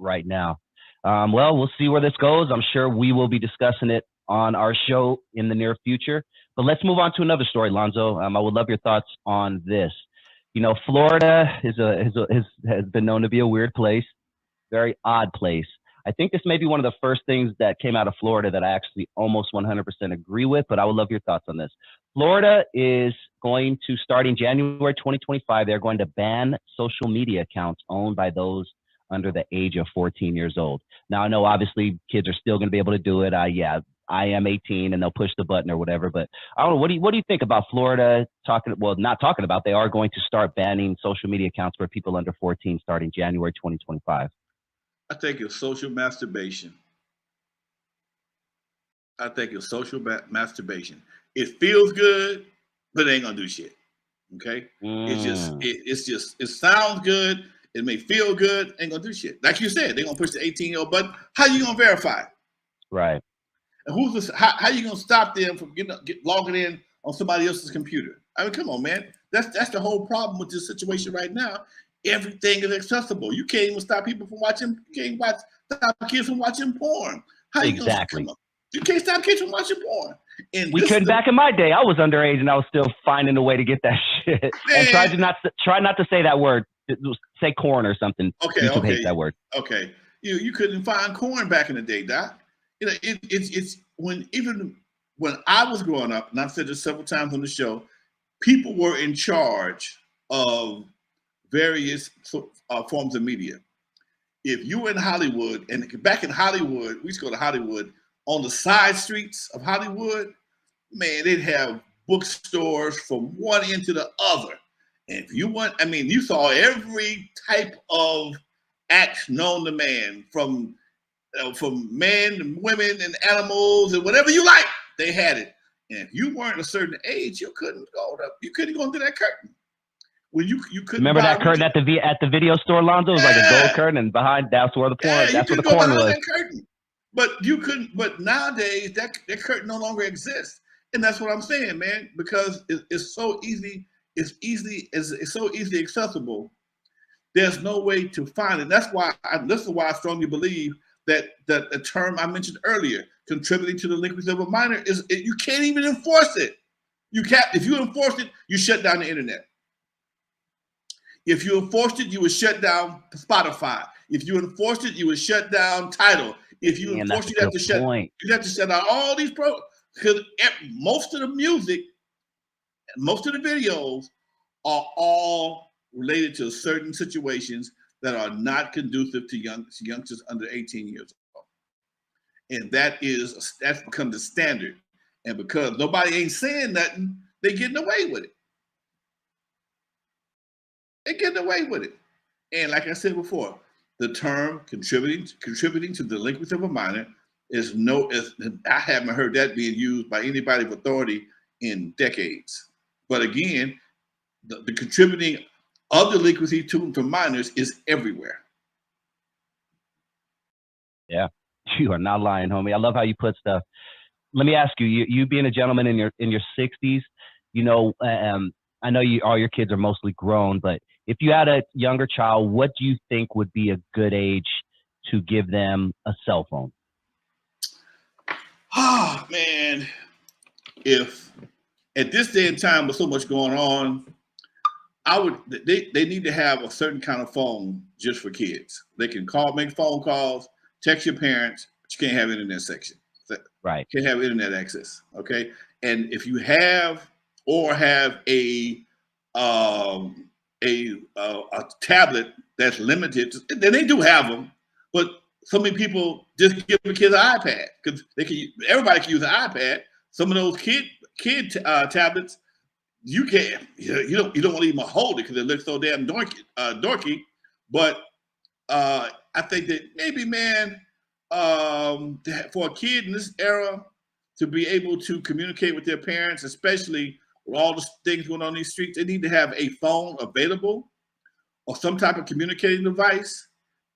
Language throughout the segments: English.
right now. Well, we'll see where this goes. I'm sure we will be discussing it on our show in the near future. But let's move on to another story, Lonzo. I would love your thoughts on this. Florida has been known to be a weird place, very odd place. I think this may be one of the first things that came out of Florida that I actually almost 100% agree with, but I would love your thoughts on this. Florida is going to, starting January 2025, they're going to ban social media accounts owned by those under the age of 14 years old. Now, I know obviously kids are still going to be able to do it. I am 18 and they'll push the button or whatever, but I don't know. What do you think about Florida not talking about, they are going to start banning social media accounts for people under 14 starting January 2025? I think it's social masturbation. Masturbation. It feels good, but it ain't gonna do shit. Okay? It sounds good. It may feel good, ain't gonna do shit. Like you said, they're gonna push the 18-year-old button. How you gonna verify it? Right. And how you gonna stop them from logging in on somebody else's computer? I mean, come on, man. That's the whole problem with this situation right now. Everything is accessible. You can't even stop people from watching. You can't stop kids from watching porn. How you exactly? You can't stop kids from watching porn. And we couldn't back in my day. I was underage and I was still finding a way to get that shit. Man. And try not to say that word. Say corn or something. Okay. YouTube hates that word. Okay. You couldn't find corn back in the day, Doc. It's when I was growing up, and I've said this several times on the show, people were in charge of various forms of media. If you were in Hollywood, and back in Hollywood, we used to go to Hollywood, on the side streets of Hollywood, man, they'd have bookstores from one end to the other. And if you want, you saw every type of act known to man, from men and women and animals and whatever you like, they had it. And if you weren't a certain age, you couldn't go into that curtain. When you couldn't remember that curtain at the video store, Lonzo? It was like a gold curtain, and behind that's where the porn. That's where the corn was. That curtain. But you couldn't. But nowadays, that curtain no longer exists, and that's what I'm saying, man. Because it's so easy. It's so easily accessible. There's no way to find it. This is why I strongly believe that the term I mentioned earlier, contributing to the delinquency of a minor, you can't even enforce it. You can't. If you enforce it, you shut down the internet. If you enforced it, you would shut down Spotify. If you enforced it, you would shut down Tidal. If you enforced it, you have to shut down all these programs, because most of the music, most of the videos are all related to certain situations that are not conducive to youngsters under 18 years old. And that's become the standard. And because nobody ain't saying nothing, they're getting away with it. And like I said before, the term contributing to the delinquency of a minor I haven't heard that being used by anybody of authority in decades. But again, the contributing of delinquency to minors is everywhere. Yeah, you are not lying, homie. I love how you put stuff. Let me ask you being a gentleman in your 60s, I know all your kids are mostly grown, but if you had a younger child, what do you think would be a good age to give them a cell phone? Oh, man. If at this day and time with so much going on, they need to have a certain kind of phone just for kids. They can make phone calls, text your parents, but you can't have internet section. Right. You can't have internet access. Okay. And if you have a tablet that's limited, then they do have them, but so many people just give the kids an iPad because everybody can use an iPad. Some of those kid tablets, you can't. You don't want to even hold it because it looks so damn dorky. But I think that maybe, man, for a kid in this era to be able to communicate with their parents, especially with all the things going on in these streets, they need to have a phone available or some type of communicating device.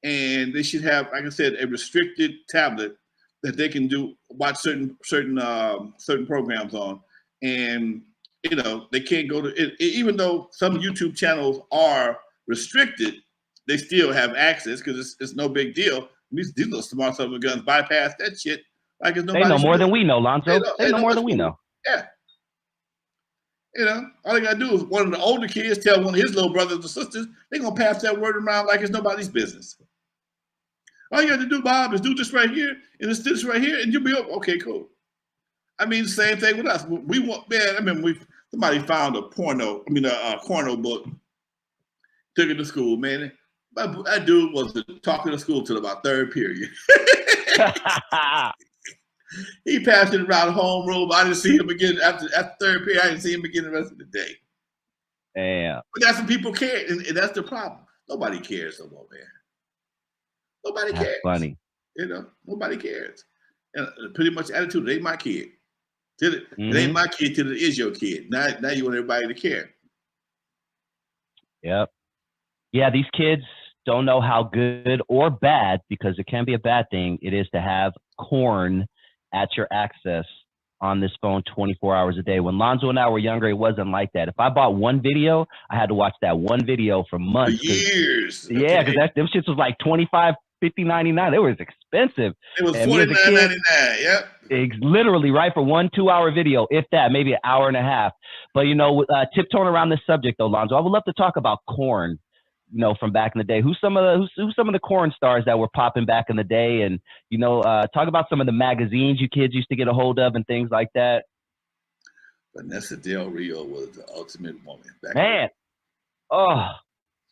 And they should have, like I said, a restricted tablet that they can watch certain programs on. And they can't go to it, even though some YouTube channels are restricted. they still have access because it's no big deal. These little smart son of a guns bypass that shit like it's They know nobody's more than business. we know, Lonzo. They know more than we know. Yeah. All they gotta do is one of the older kids tell one of his little brothers or sisters, they're gonna pass that word around like it's nobody's business. All you got to do, Bob, is do this right here, and it's this right here, and you'll be okay, cool. I mean, same thing with us. We want, man. I mean, somebody found a porno book, took it to school, man. That dude was talking to school till about third period. He passed it around the homeroom. I didn't see him again after third period. I didn't see him again the rest of the day. Damn. But that's what people care, and that's the problem. Nobody cares no more, man. Nobody cares. Funny. Nobody cares. And pretty much attitude, it ain't my kid. It ain't my kid till it is your kid. Now you want everybody to care. Yep. Yeah, these kids don't know how good or bad, because it can be a bad thing, it is to have corn at your access on this phone 24 hours a day. When Lonzo and I were younger, it wasn't like that. If I bought one video, I had to watch that one video for months. For years. Yeah, because them shits was like $25, $50, $99. They was expensive. It was $49.99. Yep. It's literally right for 1 2-hour video, if that, maybe an hour and a half. But tiptoeing around this subject though, Lonzo, I would love to talk about corn. From back in the day, who's some of the corn stars that were popping back in the day, and talk about some of the magazines you kids used to get a hold of and things like that. Vanessa Del Rio was the ultimate woman. Man,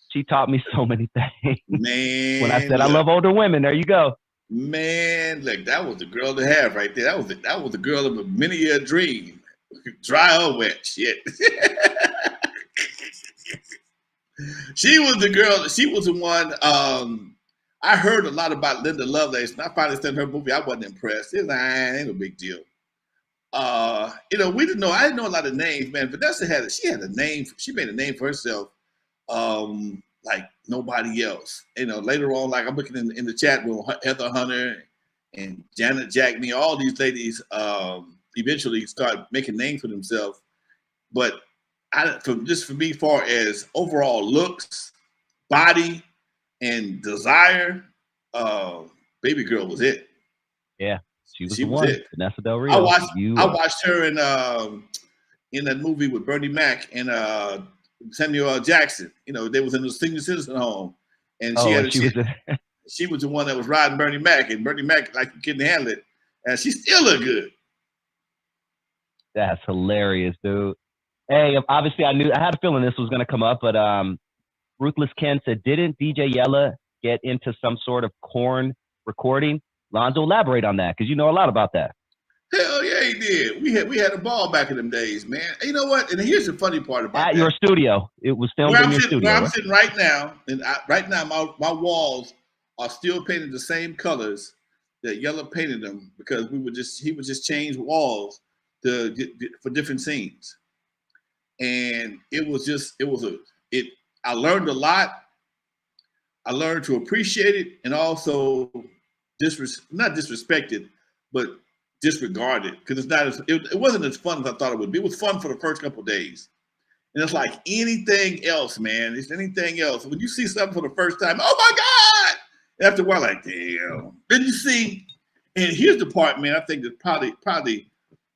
she taught me so many things. Man, when I said I love older women, there you go. Man, look, that was the girl to have right there. That was the girl of a many-year dream, dry or wet. Shit. She was the girl. She was the one. I heard a lot about Linda Lovelace, and I finally seen her movie. I wasn't impressed. It was ain't no big deal. We didn't know. I didn't know a lot of names, man. Vanessa had a name. She made a name for herself, like nobody else. Later on, like I'm looking in the chat room, Heather Hunter and Janet Jackney, all these ladies eventually start making names for themselves, but. For me, far as overall looks, body, and desire, Baby Girl was it. Yeah, she was the one. It. Vanessa Del Rio. I watched her in that movie with Bernie Mac and Samuel L. Jackson. They was in the senior citizen home, and she was the one that was riding Bernie Mac, and Bernie Mac like you couldn't handle it, and she still looked good. That's hilarious, dude. Hey, obviously I had a feeling this was going to come up, but Ruthless Ken said, didn't DJ Yella get into some sort of corn recording? Lonzo, elaborate on that, because you know a lot about that. Hell yeah, he did. We had a ball back in them days, man. You know what? And here's the funny part about that. At your studio. It was filmed in your studio. Where I'm sitting right now, and right now my walls are still painted the same colors that Yella painted them, because he would just change walls for different scenes. And I learned a lot. I learned to appreciate it, and also not disrespect it, but disregard it, because it wasn't as fun as I thought it would be. It was fun for the first couple of days. And it's like anything else, man. It's anything else. When you see something for the first time, oh my God! After a while, like, damn. Then you see, and here's the part, man, I think that probably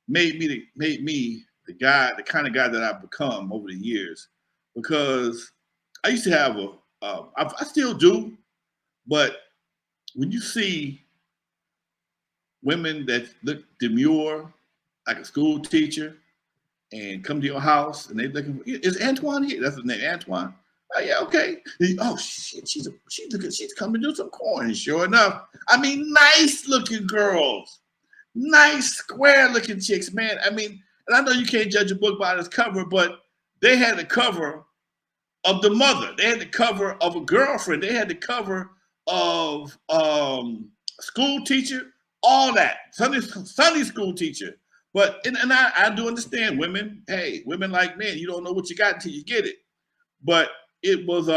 made me the kind of guy that I've become over the years, because I used to have I still do, but when you see women that look demure, like a school teacher, and come to your house and they looking, is Antoine here? That's his name, Antoine. Oh yeah, okay. Oh shit, she's coming to do some corn. And sure enough, I mean, nice looking girls, nice square looking chicks, man. I mean. And I know you can't judge a book by its cover, but they had the cover of the mother. They had the cover of a girlfriend. They had the cover of school teacher, all that. Sunday school teacher. But and I do understand women. Hey, women like men, you don't know what you got until you get it. But it was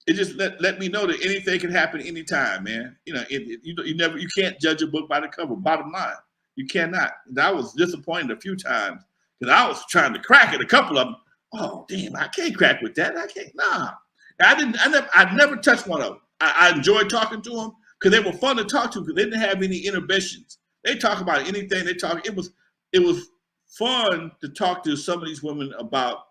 it just let me know that anything can happen anytime, man. You can't judge a book by the cover. Bottom line. You cannot. And I was disappointed a few times, because I was trying to crack it. A couple of them, oh damn, I can't crack with that. I can't. Nah. I never touched one of them. I enjoyed talking to them because they were fun to talk to because they didn't have any inhibitions. They talk about anything. It was fun to talk to some of these women about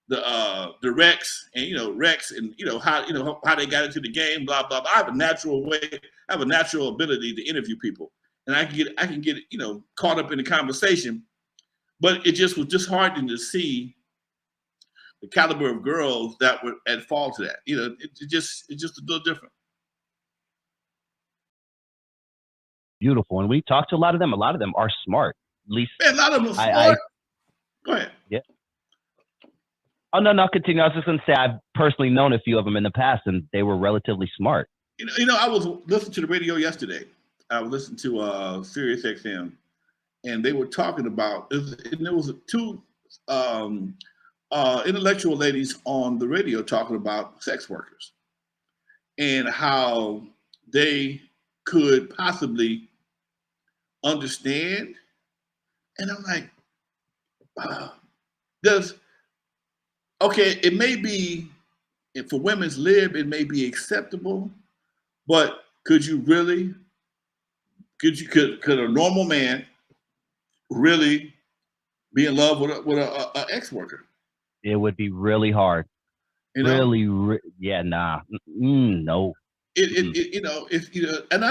the Rex and Rex and how they got into the game, blah blah blah. I have a natural ability to interview people, and I can get caught up in the conversation. But it just was disheartening to see the caliber of girls that were at fault to that. It's just a little different. Beautiful. And we talked to a lot of them. A lot of them are smart. At least a lot of them are smart. Go ahead. Yeah. Oh, no, continue. I was just going to say I've personally known a few of them in the past, and they were relatively smart. I was listening to the radio yesterday. I was listening to Sirius XM, and they were talking about, and there was two intellectual ladies on the radio talking about sex workers and how they could possibly understand. And I'm like, it may be, for women's lib, it may be acceptable, but could a normal man really be in love with a ex worker? It would be really hard. No. And I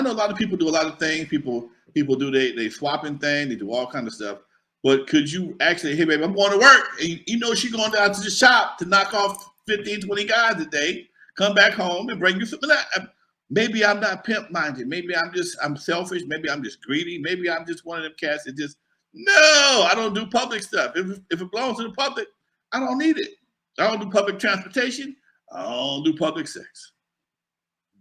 know a lot of people do a lot of things. People do they swapping things, they do all kind of stuff. But could you actually, hey baby, I'm going to work, and she's going down to the shop to knock off 15, 20 guys a day, come back home and bring you something. Maybe I'm not pimp minded. Maybe I'm selfish. Maybe I'm just greedy. Maybe I'm just one of them cats that no, I don't do public stuff. If it belongs to the public, I don't need it. I don't do public transportation. I don't do public sex.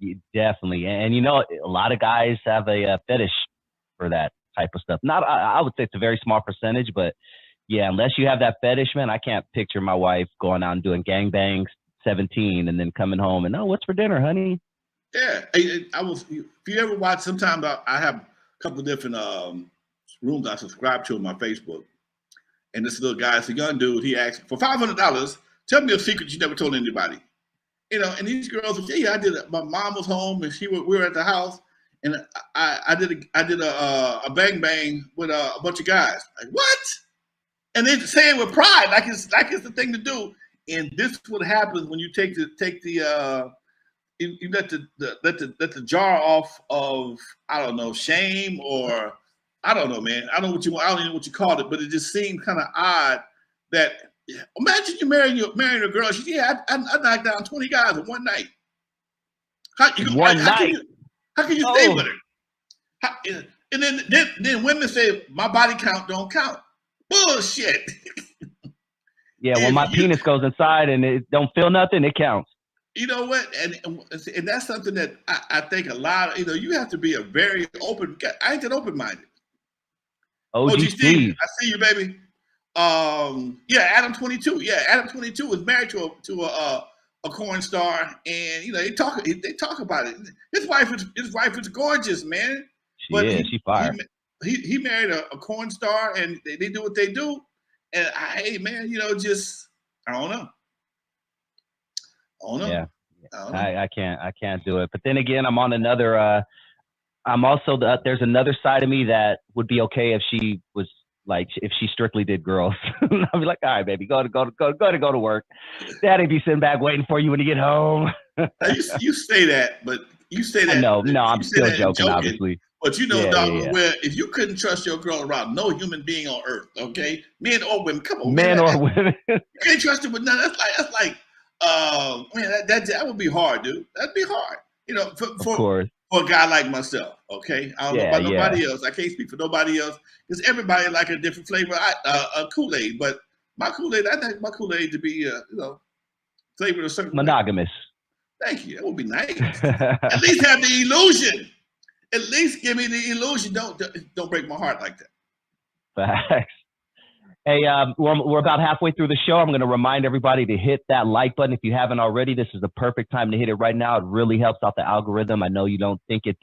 Yeah, definitely. And a lot of guys have a fetish for that type of stuff. Not, I would say it's a very small percentage, but yeah, unless you have that fetish, man, I can't picture my wife going out and doing gangbangs 17 and then coming home and, what's for dinner, honey? Yeah, if you ever watch, sometimes I have a couple of different rooms I subscribe to on my Facebook. And this little guy, it's a young dude, he asked, for $500, tell me a secret you never told anybody. And these girls would say, yeah, I did it. My mom was home and we were at the house, and I did a bang bang with a bunch of guys. Like, what? And they say it with pride, like it's the thing to do. And this is what happens when you you let the jar off of, I don't know, shame, or I don't know, man. I don't know what you called it, but it just seemed kind of odd that, imagine you marrying a girl. She said, yeah, I knocked down 20 guys in one night. How can you stay with her? And then women say, my body count don't count. Bullshit. Yeah, when my penis goes inside and it don't feel nothing, it counts. You know what? And that's something that I think a lot of, you have to be a very open, I ain't that open-minded. OG Steve. I see you, baby. Adam 22. Yeah, Adam 22 was married to a corn star, and they talk about it. His wife is gorgeous, man. She's fire. He married a corn star, and they do what they do. And hey, man, just I don't know. Yeah, I can't do it. But then again, I'm on another. I'm also there's another side of me that would be okay if she was like, if she strictly did girls. I'd be like, all right, baby, go to work. Daddy be sitting back waiting for you when you get home. you say that, but you say that. No, I'm still joking, obviously. But where if you couldn't trust your girl around no human being on earth, okay, men or women, come on, men or women, you can't trust her with none. That's like, man, that would be hard, dude. That'd be hard, for a guy like myself, okay? I don't know about nobody else. I can't speak for nobody else because everybody like a different flavor. Kool-Aid, but my Kool-Aid, I think my Kool-Aid to be, flavored a certain monogamous. Way. Thank you. That would be nice. At least have the illusion. At least give me the illusion. Don't break my heart like that. Facts. Hey, we're about halfway through the show. I'm going to remind everybody to hit that like button if you haven't already. This is the perfect time to hit it right now. It really helps out the algorithm. I know you don't think it's